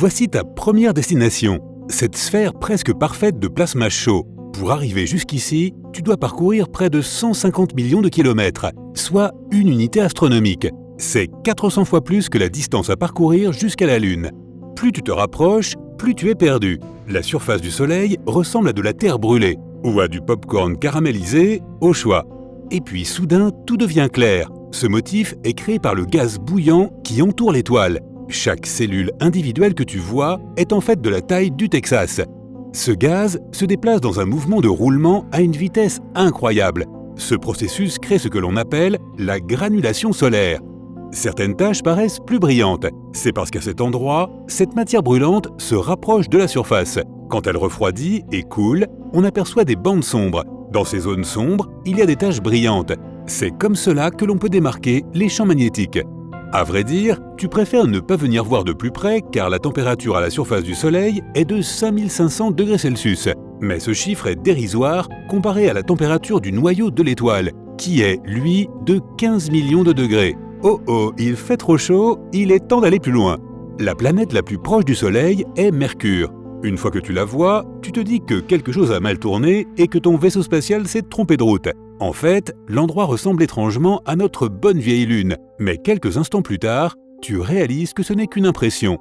Voici ta première destination, cette sphère presque parfaite de plasma chaud. Pour arriver jusqu'ici, tu dois parcourir près de 150 millions de kilomètres, soit une unité astronomique. C'est 400 fois plus que la distance à parcourir jusqu'à la Lune. Plus tu te rapproches, plus tu es perdu. La surface du Soleil ressemble à de la terre brûlée, ou à du pop-corn caramélisé, au choix. Et puis soudain, tout devient clair. Ce motif est créé par le gaz bouillant qui entoure l'étoile. Chaque cellule individuelle que tu vois est en fait de la taille du Texas. Ce gaz se déplace dans un mouvement de roulement à une vitesse incroyable. Ce processus crée ce que l'on appelle la granulation solaire. Certaines taches paraissent plus brillantes. C'est parce qu'à cet endroit, cette matière brûlante se rapproche de la surface. Quand elle refroidit et coule, on aperçoit des bandes sombres. Dans ces zones sombres, il y a des taches brillantes. C'est comme cela que l'on peut démarquer les champs magnétiques. À vrai dire, tu préfères ne pas venir voir de plus près car la température à la surface du Soleil est de 5500 degrés Celsius. Mais ce chiffre est dérisoire comparé à la température du noyau de l'étoile, qui est, lui, de 15 millions de degrés. Oh, il fait trop chaud, il est temps d'aller plus loin. La planète la plus proche du Soleil est Mercure. Une fois que tu la vois, tu te dis que quelque chose a mal tourné et que ton vaisseau spatial s'est trompé de route. En fait, l'endroit ressemble étrangement à notre bonne vieille Lune, mais quelques instants plus tard, tu réalises que ce n'est qu'une impression.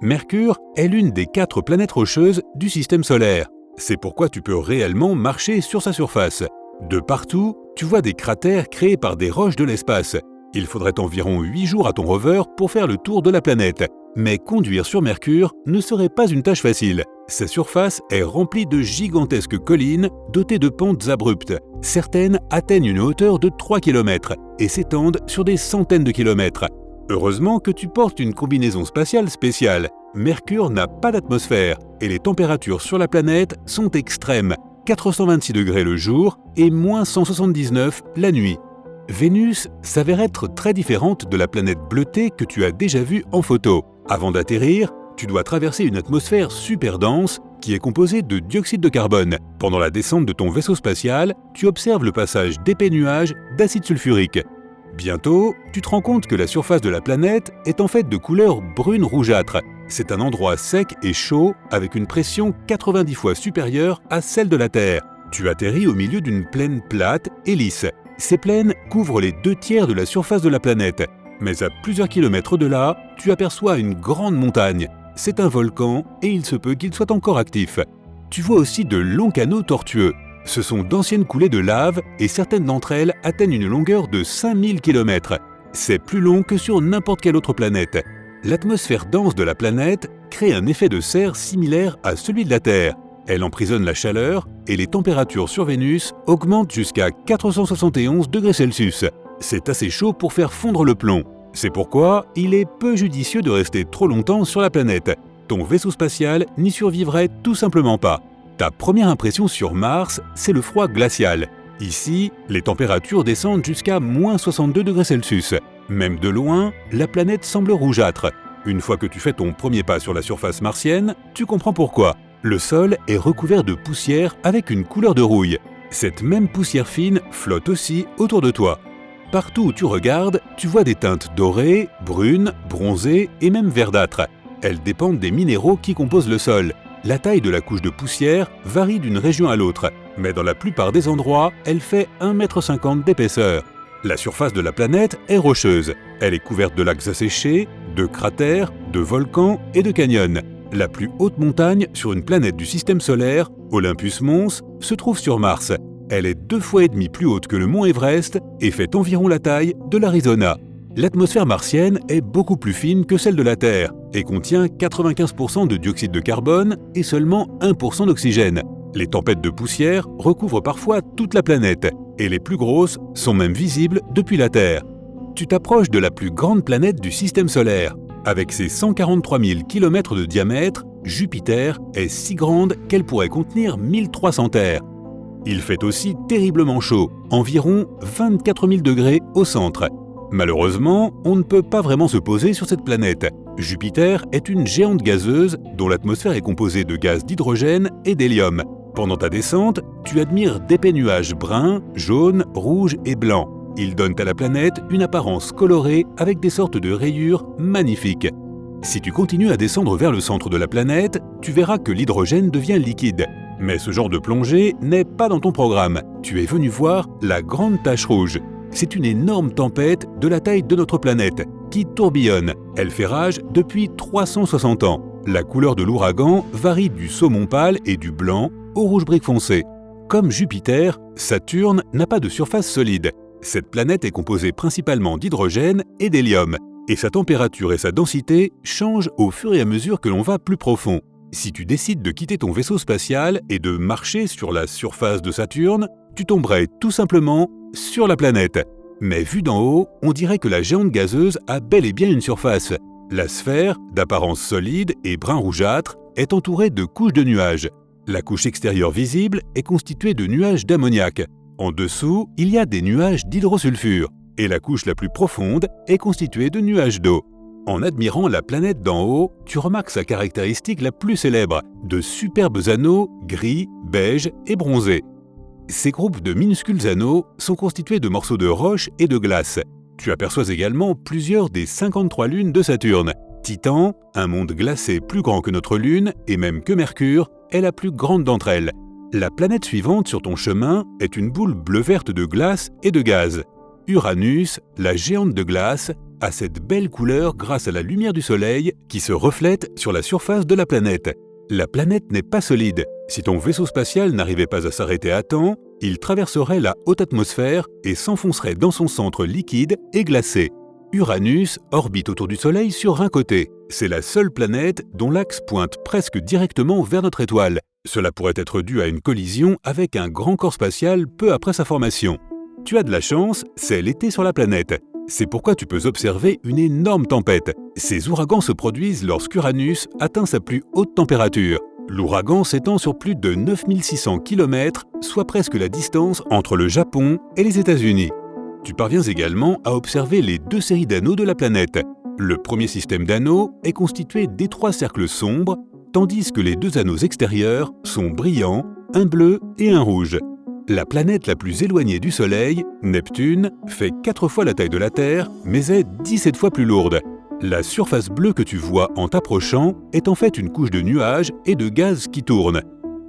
Mercure est l'une des 4 planètes rocheuses du système solaire. C'est pourquoi tu peux réellement marcher sur sa surface. De partout, tu vois des cratères créés par des roches de l'espace. Il faudrait environ 8 jours à ton rover pour faire le tour de la planète. Mais conduire sur Mercure ne serait pas une tâche facile. Sa surface est remplie de gigantesques collines dotées de pentes abruptes. Certaines atteignent une hauteur de 3 km et s'étendent sur des centaines de kilomètres. Heureusement que tu portes une combinaison spatiale spéciale. Mercure n'a pas d'atmosphère et les températures sur la planète sont extrêmes. 426 degrés le jour et moins 179 la nuit. Vénus s'avère être très différente de la planète bleutée que tu as déjà vue en photo. Avant d'atterrir, tu dois traverser une atmosphère super dense qui est composée de dioxyde de carbone. Pendant la descente de ton vaisseau spatial, tu observes le passage d'épais nuages d'acide sulfurique. Bientôt, tu te rends compte que la surface de la planète est en fait de couleur brune rougeâtre. C'est un endroit sec et chaud avec une pression 90 fois supérieure à celle de la Terre. Tu atterris au milieu d'une plaine plate et lisse. Ces plaines couvrent les 2 tiers de la surface de la planète. Mais à plusieurs kilomètres de là, tu aperçois une grande montagne. C'est un volcan et il se peut qu'il soit encore actif. Tu vois aussi de longs canaux tortueux. Ce sont d'anciennes coulées de lave et certaines d'entre elles atteignent une longueur de 5000 km. C'est plus long que sur n'importe quelle autre planète. L'atmosphère dense de la planète crée un effet de serre similaire à celui de la Terre. Elle emprisonne la chaleur et les températures sur Vénus augmentent jusqu'à 471 degrés Celsius. C'est assez chaud pour faire fondre le plomb. C'est pourquoi il est peu judicieux de rester trop longtemps sur la planète. Ton vaisseau spatial n'y survivrait tout simplement pas. Ta première impression sur Mars, c'est le froid glacial. Ici, les températures descendent jusqu'à moins 62 degrés Celsius. Même de loin, la planète semble rougeâtre. Une fois que tu fais ton premier pas sur la surface martienne, tu comprends pourquoi. Le sol est recouvert de poussière avec une couleur de rouille. Cette même poussière fine flotte aussi autour de toi. Partout où tu regardes, tu vois des teintes dorées, brunes, bronzées et même verdâtres. Elles dépendent des minéraux qui composent le sol. La taille de la couche de poussière varie d'une région à l'autre, mais dans la plupart des endroits, elle fait 1,50 m d'épaisseur. La surface de la planète est rocheuse. Elle est couverte de lacs asséchés, de cratères, de volcans et de canyons. La plus haute montagne sur une planète du système solaire, Olympus Mons, se trouve sur Mars. Elle est 2,5 fois plus haute que le mont Everest et fait environ la taille de l'Arizona. L'atmosphère martienne est beaucoup plus fine que celle de la Terre et contient 95% de dioxyde de carbone et seulement 1% d'oxygène. Les tempêtes de poussière recouvrent parfois toute la planète et les plus grosses sont même visibles depuis la Terre. Tu t'approches de la plus grande planète du système solaire. Avec ses 143 000 km de diamètre, Jupiter est si grande qu'elle pourrait contenir 1300 terres. Il fait aussi terriblement chaud, environ 24 000 degrés au centre. Malheureusement, on ne peut pas vraiment se poser sur cette planète. Jupiter est une géante gazeuse dont l'atmosphère est composée de gaz d'hydrogène et d'hélium. Pendant ta descente, tu admires d'épais nuages bruns, jaunes, rouges et blancs. Ils donnent à la planète une apparence colorée avec des sortes de rayures magnifiques. Si tu continues à descendre vers le centre de la planète, tu verras que l'hydrogène devient liquide. Mais ce genre de plongée n'est pas dans ton programme. Tu es venu voir la Grande Tache Rouge. C'est une énorme tempête de la taille de notre planète qui tourbillonne. Elle fait rage depuis 360 ans. La couleur de l'ouragan varie du saumon pâle et du blanc au rouge brique foncé. Comme Jupiter, Saturne n'a pas de surface solide. Cette planète est composée principalement d'hydrogène et d'hélium, et sa température et sa densité changent au fur et à mesure que l'on va plus profond. Si tu décides de quitter ton vaisseau spatial et de marcher sur la surface de Saturne, tu tomberais tout simplement sur la planète. Mais vu d'en haut, on dirait que la géante gazeuse a bel et bien une surface. La sphère, d'apparence solide et brun rougeâtre, est entourée de couches de nuages. La couche extérieure visible est constituée de nuages d'ammoniac. En dessous, il y a des nuages d'hydrosulfure. Et la couche la plus profonde est constituée de nuages d'eau. En admirant la planète d'en haut, tu remarques sa caractéristique la plus célèbre, de superbes anneaux gris, beige et bronzés. Ces groupes de minuscules anneaux sont constitués de morceaux de roche et de glace. Tu aperçois également plusieurs des 53 lunes de Saturne. Titan, un monde glacé plus grand que notre Lune et même que Mercure, est la plus grande d'entre elles. La planète suivante sur ton chemin est une boule bleu-verte de glace et de gaz. Uranus, la géante de glace, a cette belle couleur grâce à la lumière du Soleil qui se reflète sur la surface de la planète. La planète n'est pas solide. Si ton vaisseau spatial n'arrivait pas à s'arrêter à temps, il traverserait la haute atmosphère et s'enfoncerait dans son centre liquide et glacé. Uranus orbite autour du Soleil sur un côté. C'est la seule planète dont l'axe pointe presque directement vers notre étoile. Cela pourrait être dû à une collision avec un grand corps spatial peu après sa formation. Tu as de la chance, c'est l'été sur la planète. C'est pourquoi tu peux observer une énorme tempête. Ces ouragans se produisent lorsqu'Uranus atteint sa plus haute température. L'ouragan s'étend sur plus de 9600 km, soit presque la distance entre le Japon et les États-Unis. Tu parviens également à observer les deux séries d'anneaux de la planète. Le premier système d'anneaux est constitué d'étroits cercles sombres, tandis que les deux anneaux extérieurs sont brillants, un bleu et un rouge. La planète la plus éloignée du Soleil, Neptune, fait 4 fois la taille de la Terre, mais est 17 fois plus lourde. La surface bleue que tu vois en t'approchant est en fait une couche de nuages et de gaz qui tournent.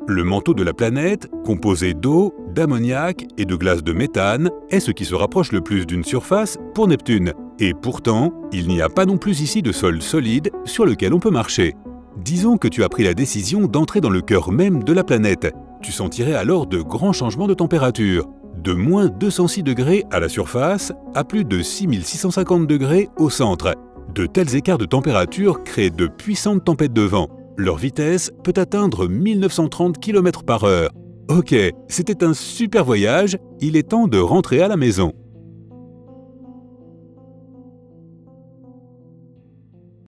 Le manteau de la planète, composé d'eau, d'ammoniac et de glace de méthane, est ce qui se rapproche le plus d'une surface pour Neptune. Et pourtant, il n'y a pas non plus ici de sol solide sur lequel on peut marcher. Disons que tu as pris la décision d'entrer dans le cœur même de la planète. Tu sentirais alors de grands changements de température, de moins 206 degrés à la surface à plus de 6650 degrés au centre. De tels écarts de température créent de puissantes tempêtes de vent. Leur vitesse peut atteindre 1930 km/h. Ok, c'était un super voyage, il est temps de rentrer à la maison.